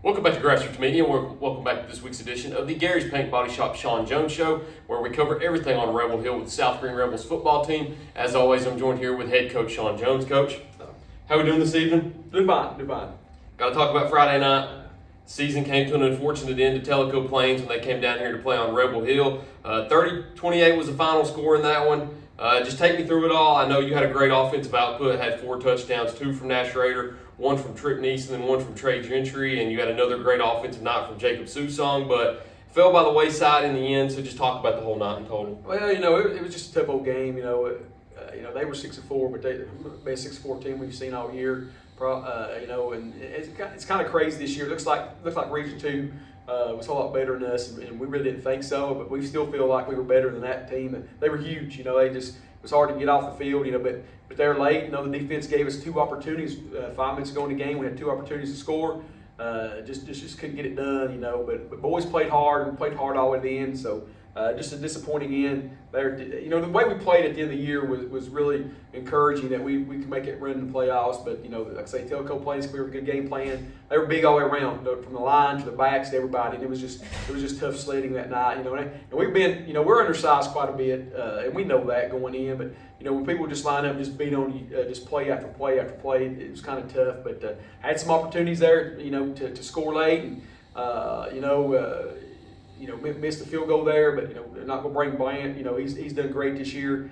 Welcome back to Grassroots Media, and welcome back to this week's edition of the Gary's Paint Body Shop Shawn Jones Show, where we cover everything on Rebel Hill with the South Green Rebels football team. As always, I'm joined here with head coach Shawn Jones. Coach, how are we doing this evening? Doing fine. Got to talk about Friday night. Season came to an unfortunate end to Tellico Plains when they came down here to play on Rebel Hill. 30-28 was the final score in that one. Just take me through it all. I know you had a great offensive output, had 4 touchdowns, 2 from Nash Rader, 1 from Trip Neeson, and 1 from Trey Gentry, and you had another great offensive night from Jacob Susong, but fell by the wayside in the end. So just talk about the whole night in total. Well, it was just a tough old game. They were 6-4, but they're the best 6-4 team we've seen all year. And it's kind of crazy this year. Looks like Region 2 was a lot better than us, and we really didn't think so. But we still feel like we were better than that team. They were huge. It was hard to get off the field. But they're late. The defense gave us 2 opportunities. 5 minutes ago in the game, we had 2 opportunities to score. Just couldn't get it done. But boys played hard. We played hard all the way to the end. So. Just a disappointing end there. The way we played at the end of the year was really encouraging that we could make it run in the playoffs. But, like I say, Tellico Plains, we were a good game plan. They were big all the way around, from the line to the backs to everybody. And it was just tough sledding that night. And we've been, we're undersized quite a bit, and we know that going in. But, when people just line up and just beat on you, just play after play after play, it was kind of tough. But had some opportunities there, to score late and, missed the field goal there, but they're not going to bring Bland. He's done great this year.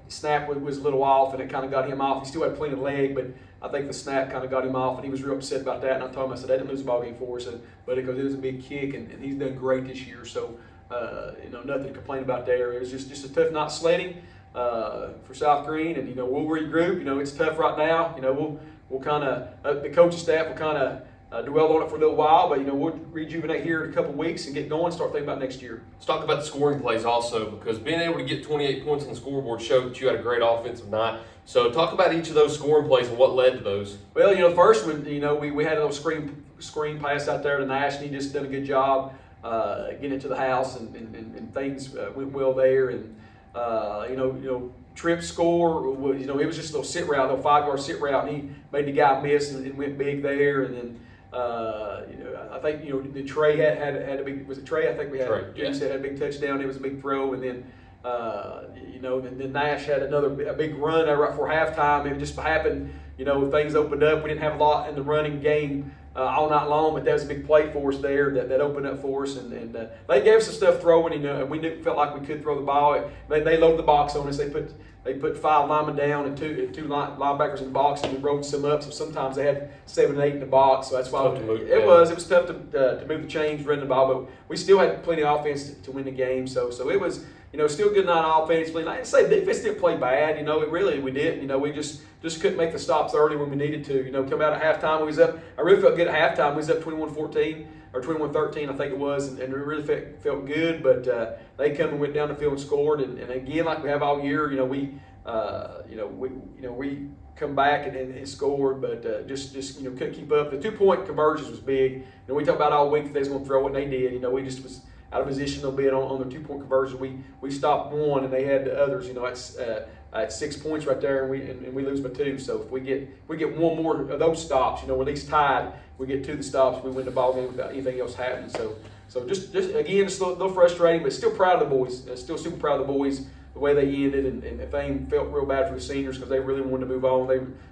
Snap was a little off, and it kind of got him off. He still had plenty of leg, but I think the snap kind of got him off, and he was real upset about that. And I told him, I said, they didn't lose the ball game for us, but because it was a big kick, and he's done great this year. So nothing to complain about there. It was just a tough night sledding for South Green, and we'll regroup. It's tough right now. We'll kind of the coaching staff will kind of. Dwell on it for a little while, but we'll rejuvenate here in a couple of weeks and get going. Start thinking about next year. Let's talk about the scoring plays also, because being able to get 28 points on the scoreboard showed that you had a great offensive night. So talk about each of those scoring plays and what led to those. Well, the first one, we had a little screen pass out there to Nash, and he just done a good job getting it to the house, and things went well there. And Tripp score, it was just a little sit route, a little 5-yard sit route, and he made the guy miss and went big there. And then. I think the Trey had a big. Was it Trey? I think we had. Trey, yeah. He said had a big touchdown. It was a big throw, and then then Nash had a big run there right before halftime. It just happened. Things opened up. We didn't have a lot in the running game all night long, but that was a big play for us there that opened up for us, and they gave us some stuff throwing. And we felt like we could throw the ball. They loaded the box on us. They put 5 linemen down and two linebackers in the box, and we rolled some up. So sometimes they had 7 and 8 in the box. So that's why it was tough to move the chains, run the ball. But we still had plenty of offense to win the game. So it was still a good night offensively. And I didn't say defense didn't play bad. We didn't. We just couldn't make the stops early when we needed to. Come out at halftime, we was up. I really felt good at halftime. We was up 21-14. Or 21-13, I think it was, and it really felt good. But they come and went down the field and scored, and again, like we have all year, we come back and scored, but just couldn't keep up. The 2-point conversions was big. We talked about all week that they was going to throw it, and they did. We just was out of position a little bit on the 2-point conversion. We stopped 1, and they had the others. At 6 points right there, and we lose by 2. So if we get 1 more of those stops, we're at least tied. We get 2 of the stops, we win the ball game without anything else happening. So just again, it's a little frustrating, but still proud of the boys. Still super proud of the boys, the way they ended, and the thing felt real bad for the seniors because they really wanted to move on.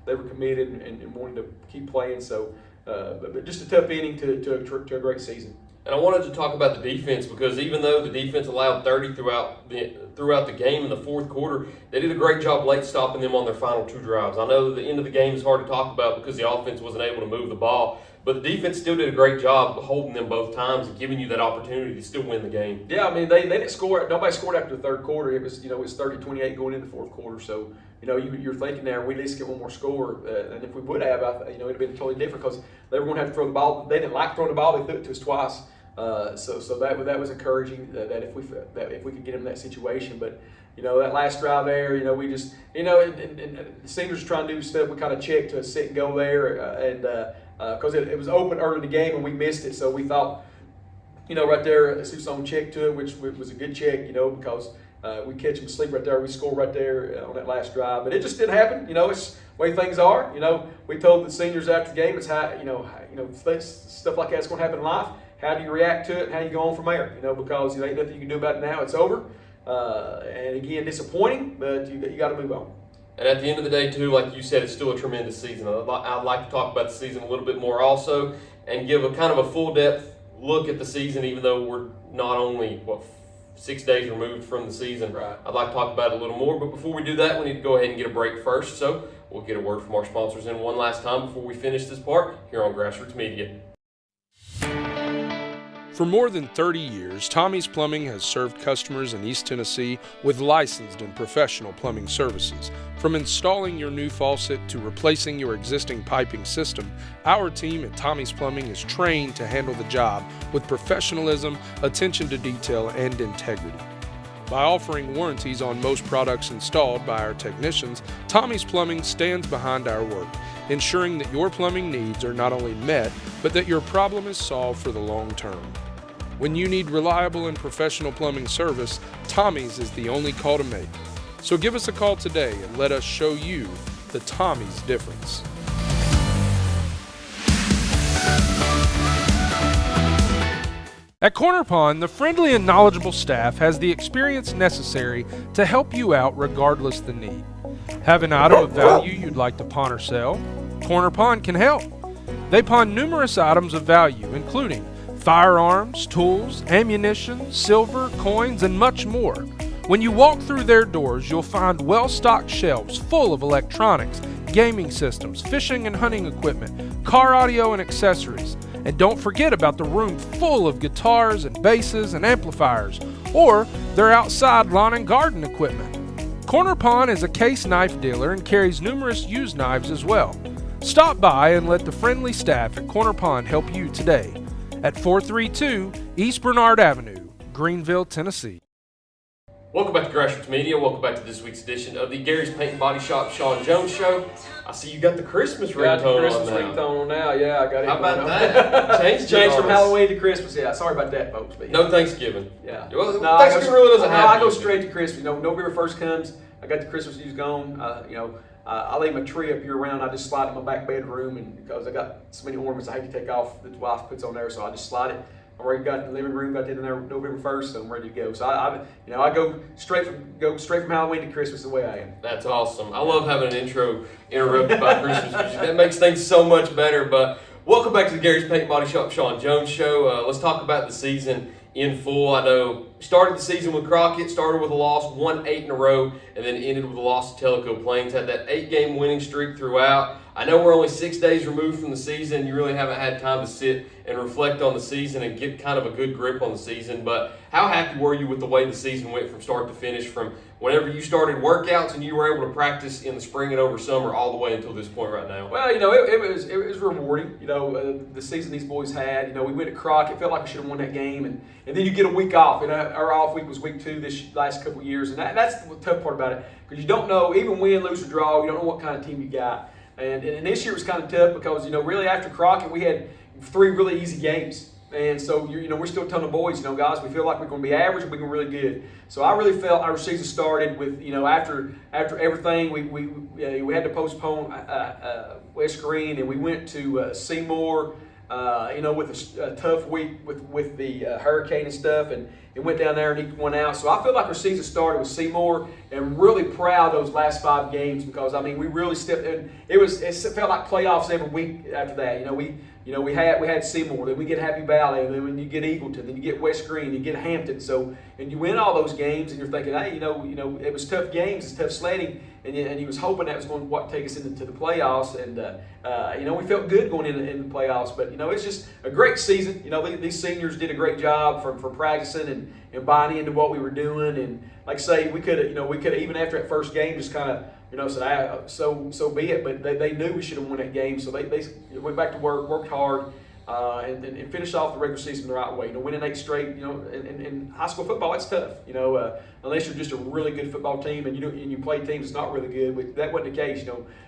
They were committed and wanted to keep playing. So, but just a tough ending to a great season. And I wanted to talk about the defense, because even though the defense allowed 30 throughout the game in the fourth quarter, they did a great job late stopping them on their final 2 drives. I know the end of the game is hard to talk about because the offense wasn't able to move the ball, but the defense still did a great job holding them both times and giving you that opportunity to still win the game. Yeah, they didn't score. Nobody scored after the third quarter. It was 30-28 going into the fourth quarter. So you're thinking there, we at least get 1 more score. And if we would have, it'd have been totally different because they were going to have to throw the ball. They didn't like throwing the ball. They threw it to us twice. So that was encouraging that if we could get them in that situation. But that last drive there, we just and the seniors trying to do stuff. We kind of checked to sit and go there, and because it was open early in the game and we missed it, so we thought right there Susong check to it, which was a good check, because we catch them asleep right there. We score right there on that last drive, but it just didn't happen. It's the way things are. We told the seniors after the game, it's how stuff like that's going to happen in life. How do you react to it? And how you go on from there? Because ain't nothing you can do about it now. It's over. And again, disappointing, but you got to move on. And at the end of the day, too, like you said, it's still a tremendous season. I'd like to talk about the season a little bit more also and give a kind of a full depth look at the season, even though we're not only 6 days removed from the season. Right. I'd like to talk about it a little more, but before we do that, we need to go ahead and get a break first. So we'll get a word from our sponsors in one last time before we finish this part here on Grassroots Media. For more than 30 years, Tommy's Plumbing has served customers in East Tennessee with licensed and professional plumbing services. From installing your new faucet to replacing your existing piping system, our team at Tommy's Plumbing is trained to handle the job with professionalism, attention to detail, and integrity. By offering warranties on most products installed by our technicians, Tommy's Plumbing stands behind our work, ensuring that your plumbing needs are not only met, but that your problem is solved for the long term. When you need reliable and professional plumbing service, Tommy's is the only call to make. So give us a call today and let us show you the Tommy's difference. At Corner Pond, the friendly and knowledgeable staff has the experience necessary to help you out regardless the need. Have an item of value you'd like to pawn or sell? Corner Pond can help. They pawn numerous items of value, including firearms, tools, ammunition, silver, coins, and much more. When you walk through their doors, you'll find well-stocked shelves full of electronics, gaming systems, fishing and hunting equipment, car audio and accessories. And don't forget about the room full of guitars and basses and amplifiers, or their outside lawn and garden equipment. Corner Pond is a case knife dealer and carries numerous used knives as well. Stop by and let the friendly staff at Corner Pond help you today at 432 East Bernard Avenue, Greenville, Tennessee. Welcome back to Grassroots Media. Welcome back to this week's edition of the Gary's Paint and Body Shop Shawn Jones Show. I see you got the Christmas ringtone on now. Ringtone on now. Yeah, I got it. How about that? Changed from Halloween to Christmas. Yeah, sorry about that, folks. But, no Thanksgiving. Yeah. Well, Thanksgiving really doesn't happen. I go straight to Christmas. November 1st comes. I got the Christmas news gone. I leave my tree up year round. I just slide it in my back bedroom, and because I got so many ornaments I hate to take off that the wife puts on there, so I just slide it. I already got the living room, got it in there November 1st, so I'm ready to go. So I go straight from Halloween to Christmas the way I am. That's awesome. I love having an intro interrupted by Christmas music. That makes things so much better. But welcome back to the Gary's Paint and Body Shop Shawn Jones Show. Let's talk about the season in full. I know started the season with Crockett, started with a loss, won 8 in a row, and then ended with a loss to Tellico Plains. Had that 8-game winning streak throughout. I know we're only 6 days removed from the season. You really haven't had time to sit and reflect on the season and get kind of a good grip on the season. But how happy were you with the way the season went from start to finish, from whenever you started workouts and you were able to practice in the spring and over summer all the way until this point right now? Well, it was rewarding. The season these boys had. We went to Crockett. Felt like we should have won that game, and then you get a week off. Our off week was week 2 this last couple of years, and that's the tough part about it, because you don't know, even win, lose, or draw, you don't know what kind of team you got. And this year was kind of tough because, really after Crockett, we had 3 really easy games. And so, we're still telling the boys, guys, we feel like we're going to be average and we're going to be really good. So I really felt our season started with, after everything, we had to postpone West Green, and we went to Seymour, with a tough week with the hurricane and stuff, and went down there and eked one out. So I feel like our season started with Seymour, and really proud of those last 5 games, because we really stepped in. It felt like playoffs every week after that. We had Seymour, then we get Happy Valley, and then when you get Eagleton, then you get West Green, you get Hampton. So, and you win all those games, and you're thinking, hey, it was tough games, it's tough sledding, and you was hoping that was going to take us into the playoffs, and we felt good going into the playoffs. But it's just a great season. These seniors did a great job for practicing and buying into what we were doing. And like I say, we could have even after that first game just kind of said, so be it. But they knew we should have won that game, so they went back to work, worked hard, and finished off the regular season the right way. Winning 8 straight. In high school football, it's tough. Unless you're just a really good football team and you play teams that's not really good. But that wasn't the case.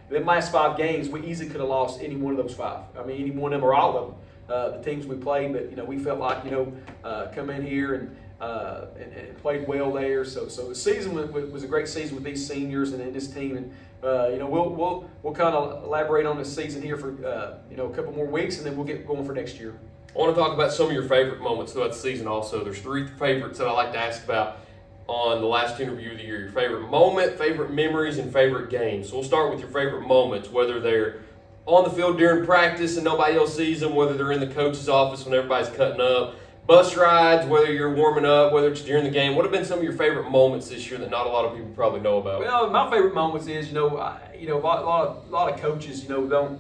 Them last 5 games, we easily could have lost any one of those 5. Any one of them or all of them. The teams we played, but we felt like come in here and and played well there. So the season was a great season with these seniors and this team. And we'll kind of elaborate on this season here for a couple more weeks, and then we'll get going for next year. I want to talk about some of your favorite moments throughout the season also. There's 3 favorites that I like to ask about on the last interview of the year. Your favorite moment, favorite memories, and favorite games. So we'll start with your favorite moments, whether they're on the field during practice and nobody else sees them, whether they're in the coach's office when everybody's cutting up, bus rides, whether you're warming up, whether it's during the game. What have been some of your favorite moments this year that not a lot of people probably know about? Well, my favorite moments is, a lot of coaches, don't,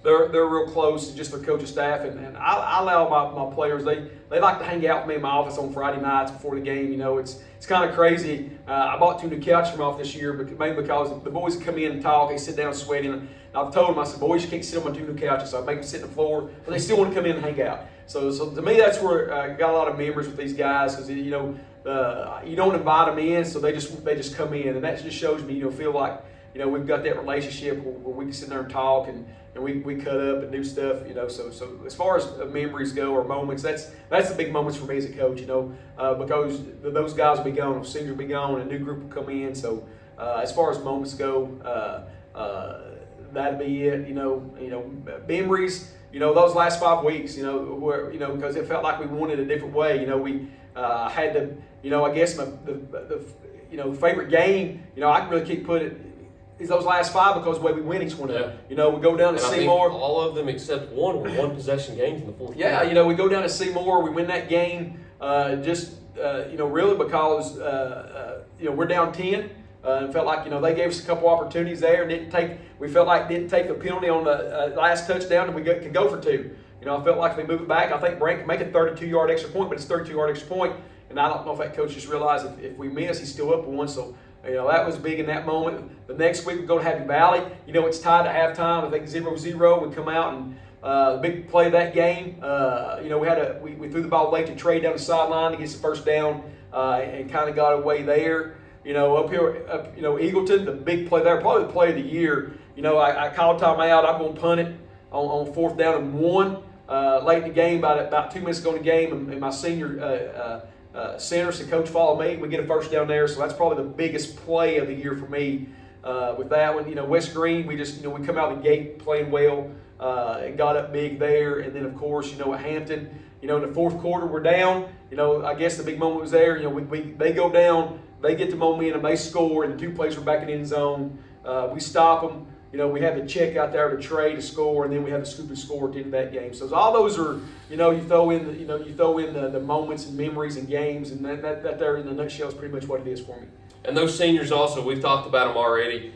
they're real close to just their coaching staff, and I allow my players, they like to hang out with me in my office on Friday nights before the game. It's kind of crazy. I bought 2 new couches from off this year, but mainly because the boys come in and talk, they sit down sweating. And I've told them, I said, boys, you can't sit on my 2 new couches, so I make them sit on the floor, but they still want to come in and hang out. So to me, that's where I got a lot of memories with these guys, because you don't invite them in, so they just come in, and that just shows me, feel like we've got that relationship where we can sit there and talk and we cut up and do stuff, So as far as memories go or moments, that's the big moments for me as a coach, because those guys will be gone, the seniors will be gone, a new group will come in. So as far as moments go, that'd be it. Memories. Those last 5 weeks. Where because it felt like we won it a different way. We had to. I guess the favorite game. I can really keep putting is those last 5 because the way we win each one of them. We go down to Seymour. All of them except one were 1 possession games in the fourth. Yeah, we go down to Seymour. We win that game. Really because we're down 10. It felt like they gave us a couple opportunities there and didn't take the penalty on the last touchdown, and we could go for 2. I felt like if we move it back, I think Brent can make a 32-yard extra point, but it's 32-yard extra point, and I don't know if that coach just realized if we miss, he's still up 1. So that was big in that moment. The next week we go to Happy Valley. It's tied at halftime. I think 0-0. We come out and the big play of that game. We threw the ball late to Trey down the sideline to get the first down and kind of got away there. Up here, Eagleton, the big play there, probably the play of the year. I called timeout. I'm going to punt it on 4th down and 1 late in the game, about 2 minutes ago in the game, and my senior center said, "Coach, follow me." We get a first down there, so that's probably the biggest play of the year for me. With that one, West Green, we just we come out of the gate playing well and got up big there, and then of course at Hampton, in the 4th quarter we're down. I guess the big moment was there. They go down. They get the momentum, they score, and the 2 plays were back in the end zone. We stop them. We have the check out there to Trey to score, and then we have the scoop and score at the end of that game. So all those are, you throw in the moments and memories and games, and that there in the nutshell is pretty much what it is for me. And those seniors also, we've talked about them already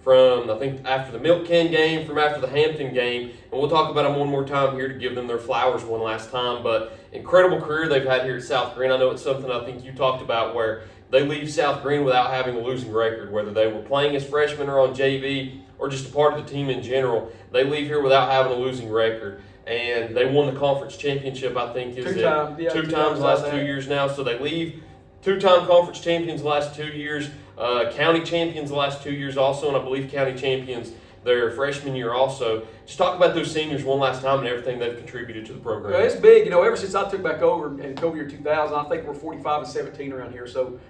from, I think, after the Milk Can game, from after the Hampton game, and we'll talk about them one more time here to give them their flowers one last time. But incredible career they've had here at South Green. I know it's something I think you talked about where they leave South Green without having a losing record, whether they were playing as freshmen or on JV or just a part of the team in general. They leave here without having a losing record. And they won the conference championship, I think, is 2 times the last 2 years now. So they leave 2-time conference champions the last 2 years, county champions the last 2 years also, and I believe county champions their freshman year also. Just talk about those seniors one last time and everything they've contributed to the program. Well, it's big. Ever since I took back over in COVID year 2000, I think we're 45-17 around here. So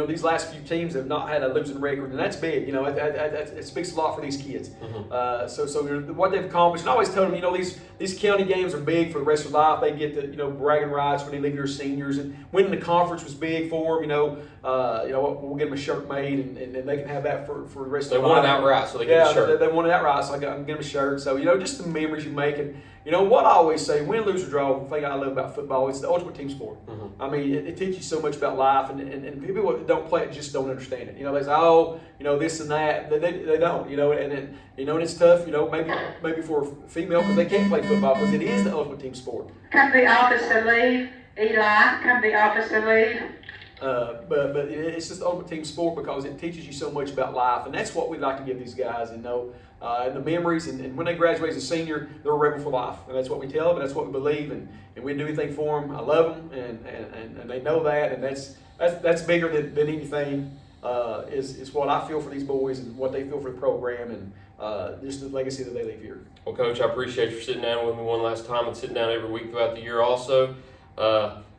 these last few teams have not had a losing record, and that's big. It speaks a lot for these kids. Mm-hmm. So what they've accomplished, and I always tell them, these county games are big for the rest of their life. They get the bragging rights when they leave their seniors, and winning the conference was big for them. We'll get them a shirt made, and they can have that for the rest of their life. They won it outright, so they get a shirt. They won it outright, so I'm getting them a shirt. So just the memories you make, and what I always say, win, lose, or draw. The thing I love about football, it's the ultimate team sport. Mm-hmm. I mean, it teaches you so much about life, and people that don't play it just don't understand it. They say, this and that. They don't. And it's tough. Maybe for a female because they can't play football because it is the ultimate team sport. Come the opposite lead, Eli. Come the opposite lead. But it's just the ultimate team sport because it teaches you so much about life, and that's what we like to give these guys. And the memories, and when they graduate as a senior, they're a rebel for life, and that's what we tell them, and that's what we believe, and we do anything for them. I love them, and they know that, and that's bigger than anything. Is what I feel for these boys and what they feel for the program, and just the legacy that they leave here. Well, Coach, I appreciate you sitting down with me one last time and sitting down every week throughout the year also.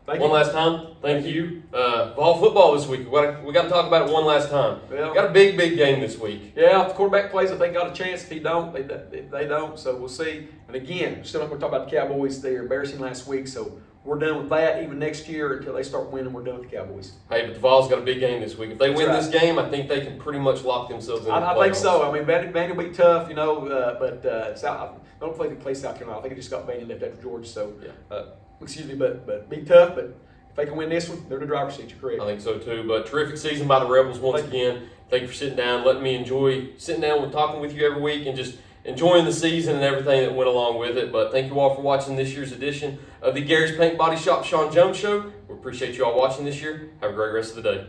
Thank one you. last time, thank you. Ball football this week. We got to talk about it one last time. Well, We got a big game this week. Yeah, if the quarterback plays, I think got a chance. If he don't, they don't. So we'll see. And again, still not going to talk about the Cowboys. They were embarrassing last week, so we're done with that. Even next year, until they start winning, we're done with the Cowboys. Hey, but the Vols got a big game this week. If they win That's this game, I think they can pretty much lock themselves in. I think so. I mean, Vandy will be tough, you know, but South, I don't think they play South Carolina. I think it just got Vandy left after Georgia. So, excuse me, but be tough. But if they can win this one, they're in the driver's seat. You're correct. I think so too. But terrific season by the Rebels once again. Thank you for sitting down, letting me enjoy sitting down and talking with you every week, and just enjoying the season and everything that went along with it. But thank you all for watching this year's edition of the Gary's Paint Body Shop Shawn Jones Show. We appreciate you all watching this year. Have a great rest of the day.